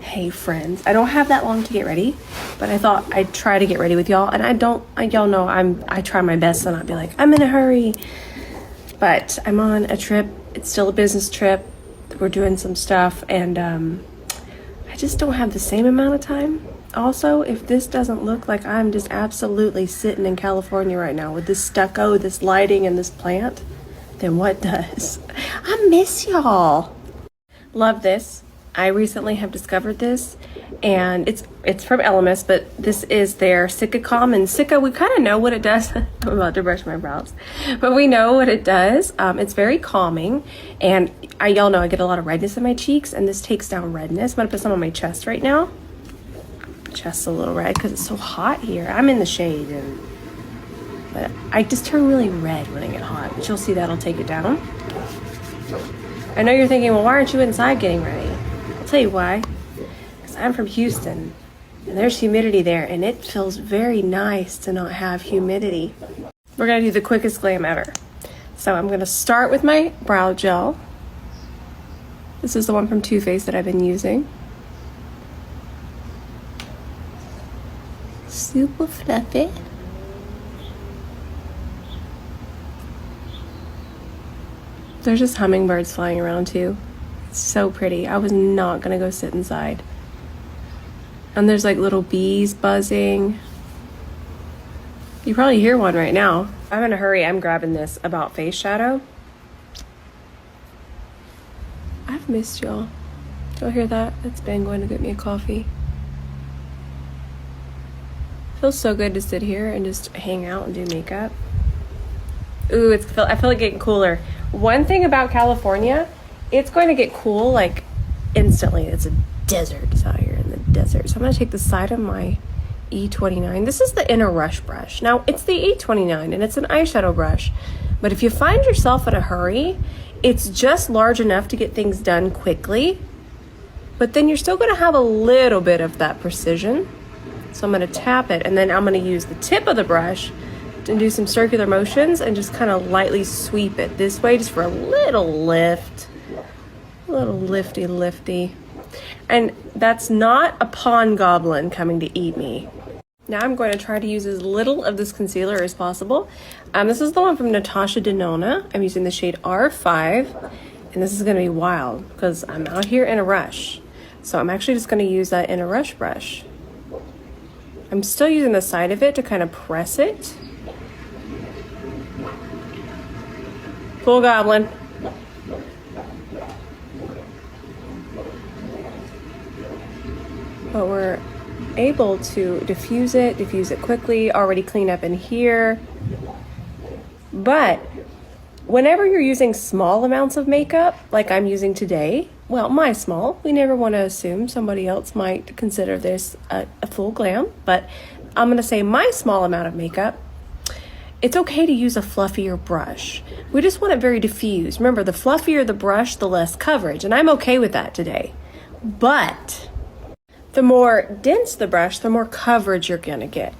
Hey friends, I don't have that long to get ready, but I thought I'd try to get ready with y'all. And y'all know I try my best to not be like, I'm in a hurry. But I'm on a trip. It's still a business trip. We're doing some stuff, and I just don't have the same amount of time. Also, if this doesn't look like I'm just absolutely sitting in California right now with this stucco, this lighting, and this plant, then what does? I miss y'all. Love this. I recently have discovered this, and it's from Elemis, but this is their Sika Calm. And Sika, we kind of know what it does. I'm about to brush my brows, but we know what it does. It's very calming, and y'all know I get a lot of redness in my cheeks, and this takes down redness. I'm gonna put some on my chest right now. Chest's a little red because it's so hot here. I'm in the shade, but I just turn really red when I get hot. But you'll see that'll take it down. I know you're thinking, well, why aren't you inside getting ready? I'll tell you why. Because I'm from Houston, and there's humidity there, and it feels very nice to not have humidity. We're gonna do the quickest glam ever. So I'm gonna start with my brow gel. This is the one from Too Faced that I've been using. Super fluffy. There's just hummingbirds flying around too. It's so pretty. I was not gonna go sit inside. And there's like little bees buzzing. You probably hear one right now. I'm in a hurry. I'm grabbing this About Face shadow. I've missed y'all. Y'all hear that? That's Ben going to get me a coffee. Feels so good to sit here and just hang out and do makeup. Ooh, I feel like getting cooler. One thing about California, it's going to get cool like instantly. It's a desert out here in the desert. So I'm going to take the side of my E29. This is the Inner Rush brush. Now, it's the E29 and it's an eyeshadow brush. But if you find yourself in a hurry, it's just large enough to get things done quickly. But then you're still going to have a little bit of that precision. So I'm going to tap it, and then I'm going to use the tip of the brush to do some circular motions and just kind of lightly sweep it this way just for a little lift. A little lifty. And that's not a pond goblin coming to eat me. Now I'm going to try to use as little of this concealer as possible. This is the one from Natasha Denona. I'm using the shade R5, and this is going to be wild because I'm out here in a rush. So I'm actually just going to use that in a rush brush. I'm still using the side of it to kind of press it. Cool goblin. But we're able to diffuse it quickly, already clean up in here. But whenever you're using small amounts of makeup, like I'm using today, well, my small, we never want to assume somebody else might consider this a full glam, but I'm going to say my small amount of makeup, it's okay to use a fluffier brush. We just want it very diffused. Remember, the fluffier the brush, the less coverage, and I'm okay with that today. But the more dense the brush, the more coverage you're going to get.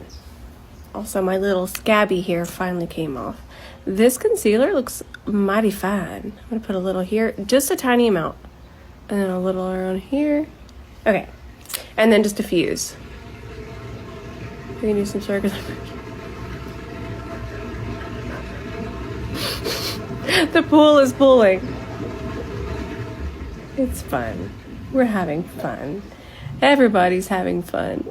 Also, my little scabby hair finally came off. This concealer looks mighty fine. I'm going to put a little here, just a tiny amount. And then a little around here. Okay. And then just diffuse. We can do some circular. The pool is pooling. It's fun. We're having fun. Everybody's having fun.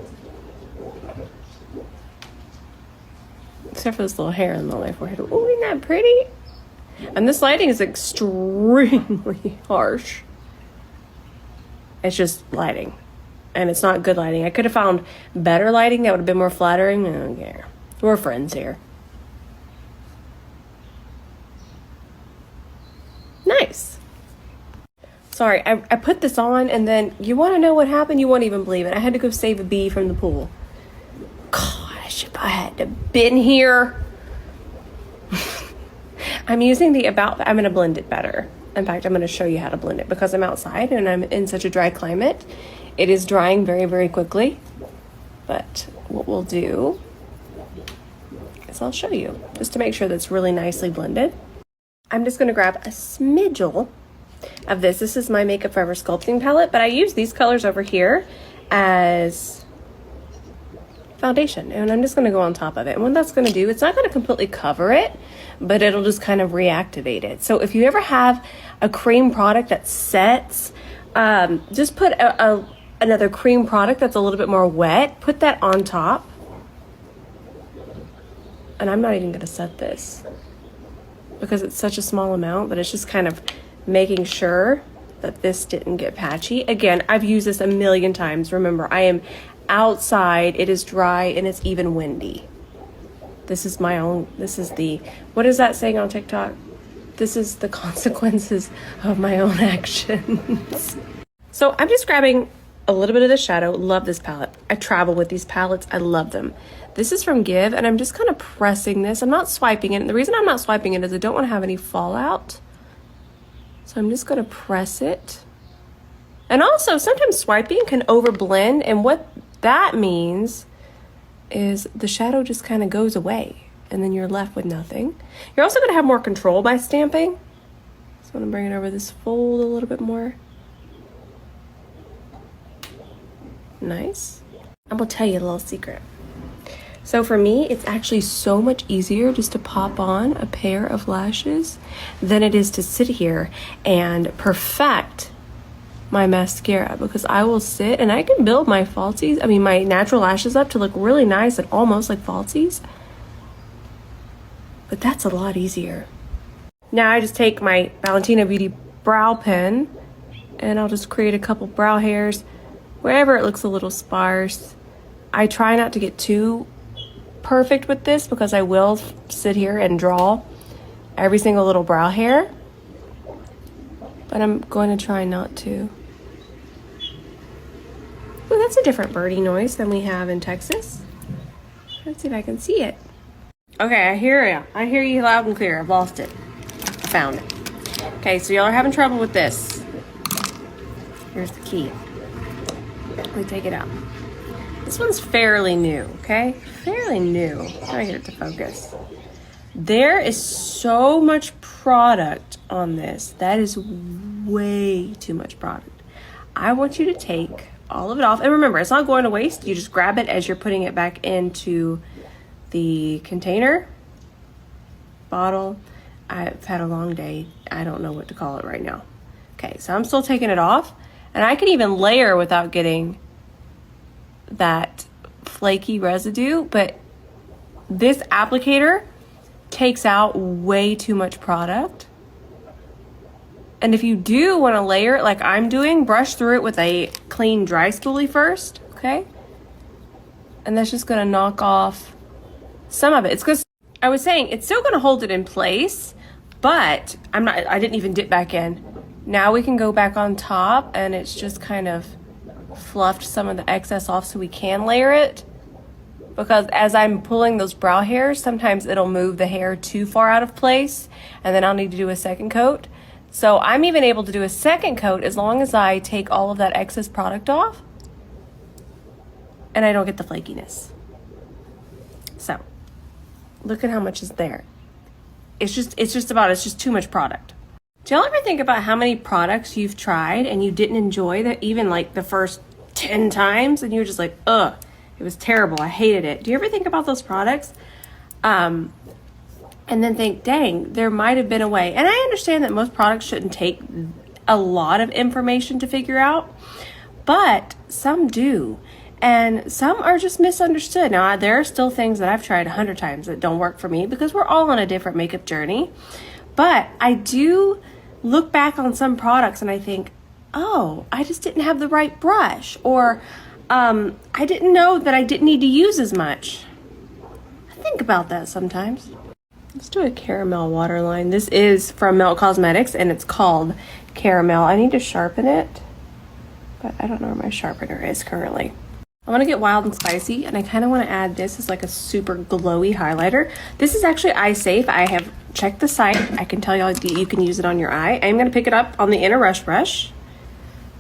Except for this little hair on my forehead. Oh, isn't that pretty? And this lighting is extremely harsh. It's just lighting, and it's not good lighting. I could have found better lighting that would have been more flattering. I don't care. We're friends here. Nice. Sorry, I put this on, and then you want to know what happened? You won't even believe it. I had to go save a bee from the pool. Gosh, if I had to been here. I'm using the I'm going to blend it better. In fact, I'm going to show you how to blend it because I'm outside and I'm in such a dry climate. It is drying very, very quickly. But what we'll do is I'll show you just to make sure that's really nicely blended. I'm just going to grab a smidgel of this. This is my Makeup Forever Sculpting Palette, but I use these colors over here as foundation, and I'm just going to go on top of it. And what that's going to do, it's not going to completely cover it, but it'll just kind of reactivate it. So if you ever have a cream product that sets, just put another cream product that's a little bit more wet, put that on top. And I'm not even going to set this because it's such a small amount, but it's just kind of making sure that this didn't get patchy. Again, I've used this a million times. Remember, I am outside, it is dry, and it's even windy. This is what is that saying on TikTok? This is the consequences of my own actions. So I'm just grabbing a little bit of the shadow. Love this palette. I travel with these palettes. I love them. This is from Give, and I'm just kind of pressing this. I'm not swiping it. And the reason I'm not swiping it is I don't want to have any fallout. So I'm just going to press it. And also, sometimes swiping can overblend, and what that means is the shadow just kind of goes away, and then you're left with nothing. You're also going to have more control by stamping. So I'm going to bring it over this fold a little bit more. Nice. I'm going to tell you a little secret. So for me, it's actually so much easier just to pop on a pair of lashes than it is to sit here and perfect my mascara, because I will sit and I can build my falsies, my natural lashes up to look really nice and almost like falsies. But that's a lot easier. Now I just take my Valentina Beauty brow pen and I'll just create a couple brow hairs wherever it looks a little sparse. I try not to get too perfect with this because I will sit here and draw every single little brow hair, but I'm going to try not to. Well, that's a different birdie noise than we have in Texas. Let's see if I can see it. Okay, I hear you. I hear you loud and clear. I've lost it. I found it. Okay, so y'all are having trouble with this. Here's the key. Let me take it out. This one's fairly new, okay? Fairly new. Try to get it to focus. There is so much product on this. That is way too much product. I want you to take all of it off. And remember, it's not going to waste. You just grab it as you're putting it back into the container, bottle. I've had a long day. I don't know what to call it right now. Okay, so I'm still taking it off. And I can even layer without getting that flaky residue, but this applicator takes out way too much product. And if you do want to layer it like I'm doing, brush through it with a clean dry spoolie first, okay? And that's just going to knock off some of it. It's because I was saying it's still going to hold it in place, but I didn't even dip back in. Now we can go back on top, and it's just kind of fluffed some of the excess off so we can layer it, because as I'm pulling those brow hairs, sometimes it'll move the hair too far out of place, and then I'll need to do a second coat. So I'm even able to do a second coat as long as I take all of that excess product off and I don't get the flakiness. So look at how much is there. It's just too much product. Do y'all ever think about how many products you've tried and you didn't enjoy that, even like the first 10 times, and you were just like, ugh, it was terrible, I hated it? Do you ever think about those products? And then think, dang, there might have been a way. And I understand that most products shouldn't take a lot of information to figure out, but some do. And some are just misunderstood. Now, there are still things that I've tried 100 times that don't work for me, because we're all on a different makeup journey. But I do look back on some products and I think, oh, I just didn't have the right brush, or I didn't know that I didn't need to use as much. I think about that sometimes. Let's do a caramel waterline. This is from Melt Cosmetics and it's called Caramel. I need to sharpen it, but I don't know where my sharpener is currently. I want to get wild and spicy, and I kind of want to add this as like a super glowy highlighter. This is actually eye safe. I have checked the site. I can tell y'all you can use it on your eye. I'm going to pick it up on the inner rush brush,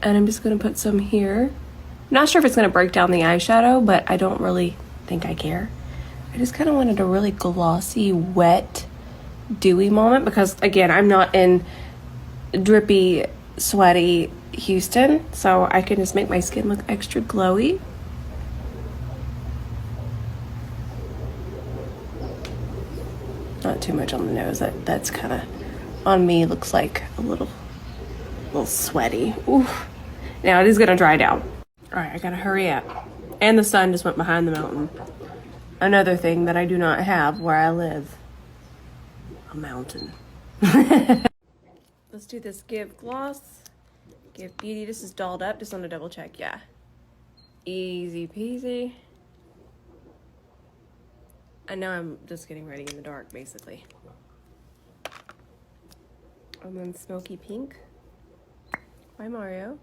and I'm just going to put some here. I'm not sure if it's going to break down the eyeshadow, but I don't really think I care. I just kind of wanted a really glossy, wet, dewy moment, because again, I'm not in drippy, sweaty Houston, so I can just make my skin look extra glowy. Not too much on the nose. That's kind of on me. Looks like a little sweaty. Ooh. Now it is gonna dry down. All right, I gotta hurry up. And the sun just went behind the mountain. Another thing that I do not have where I live. A mountain. Let's do this Give Gloss. Give Beauty. This is dolled up. Just want to double check. Yeah. Easy peasy. I know I'm just getting ready in the dark, basically. And then Smoky Pink by Mario.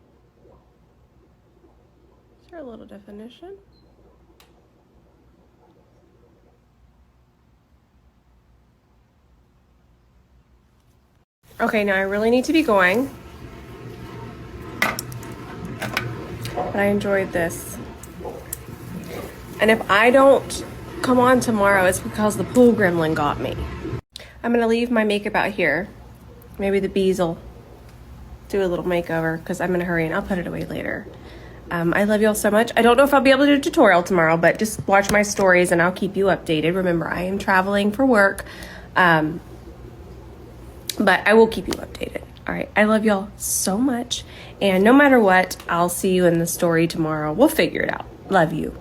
Is there a little definition? Okay, now I really need to be going. But I enjoyed this. And if I don't come on tomorrow, it's because the pool gremlin got me. I'm gonna leave my makeup out here. Maybe the bees will do a little makeover because I'm gonna hurry and I'll put it away later. I love y'all so much. I don't know if I'll be able to do a tutorial tomorrow, but just watch my stories and I'll keep you updated. Remember, I am traveling for work, but I will keep you updated. All right, I love y'all so much. And no matter what, I'll see you in the story tomorrow. We'll figure it out. Love you.